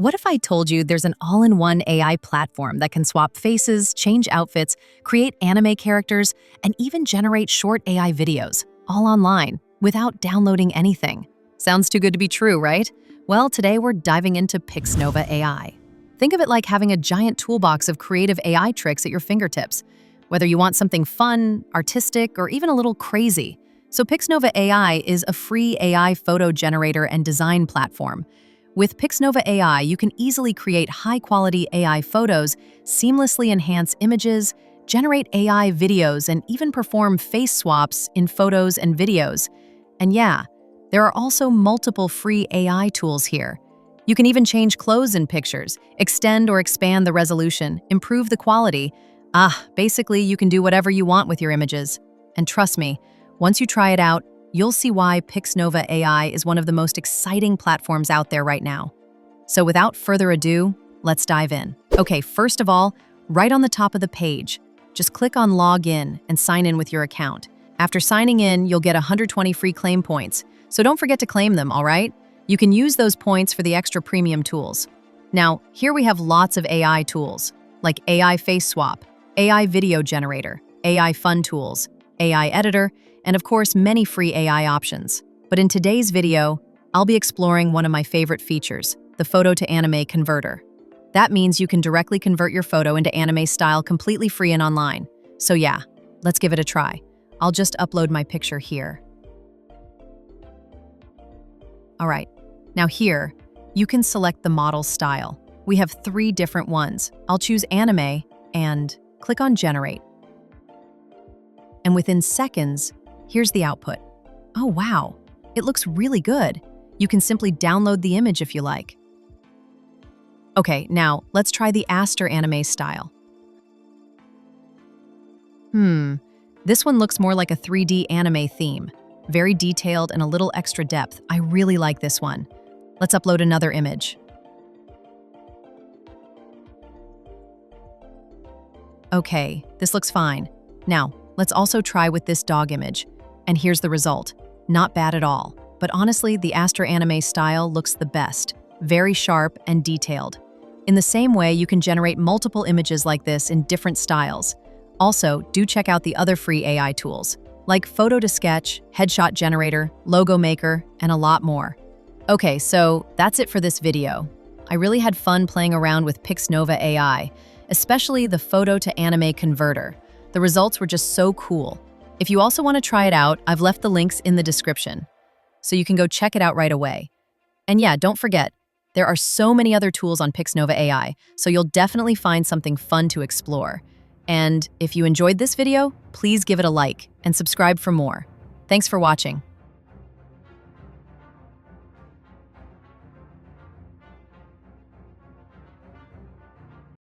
What if I told you there's an all-in-one AI platform that can swap faces, change outfits, create anime characters, and even generate short AI videos, all online, without downloading anything? Sounds too good to be true, right? Well, today we're diving into PixNova AI. Think of it like having a giant toolbox of creative AI tricks at your fingertips, whether you want something fun, artistic, or even a little crazy. So PixNova AI is a free AI photo generator and design platform. With PixNova AI, you can easily create high-quality AI photos, seamlessly enhance images, generate AI videos, and even perform face swaps in photos and videos. And yeah, there are also multiple free AI tools here. You can even change clothes in pictures, extend or expand the resolution, improve the quality. Basically, you can do whatever you want with your images. And trust me, once you try it out, you'll see why PixNova AI is one of the most exciting platforms out there right now. So without further ado, let's dive in. Okay, first of all, right on the top of the page, just click on Login and sign in with your account. After signing in, you'll get 120 free claim points, so don't forget to claim them, all right? You can use those points for the extra premium tools. Now, here we have lots of AI tools, like AI Face Swap, AI Video Generator, AI Fun Tools, AI Editor, and of course, many free AI options. But in today's video, I'll be exploring one of my favorite features, the Photo to Anime Converter. That means you can directly convert your photo into anime style completely free and online. So yeah, let's give it a try. I'll just upload my picture here. All right, now here, you can select the model style. We have 3 different ones. I'll choose anime and click on Generate. And within seconds, here's the output. Oh wow, it looks really good. You can simply download the image if you like. Okay, now let's try the Aster anime style. This one looks more like a 3D anime theme. Very detailed and a little extra depth. I really like this one. Let's upload another image. Okay, this looks fine. Now, let's also try with this dog image. And here's the result. Not bad at all. But honestly, the Aster anime style looks the best. Very sharp and detailed. In the same way, you can generate multiple images like this in different styles. Also, do check out the other free AI tools, like Photo to Sketch, Headshot Generator, Logo Maker, and a lot more. Okay, so that's it for this video. I really had fun playing around with PixNova AI, especially the Photo to Anime Converter. The results were just so cool. If you also want to try it out, I've left the links in the description, so you can go check it out right away. And yeah, don't forget, there are so many other tools on PixNova AI, so you'll definitely find something fun to explore. And if you enjoyed this video, please give it a like and subscribe for more. Thanks for watching.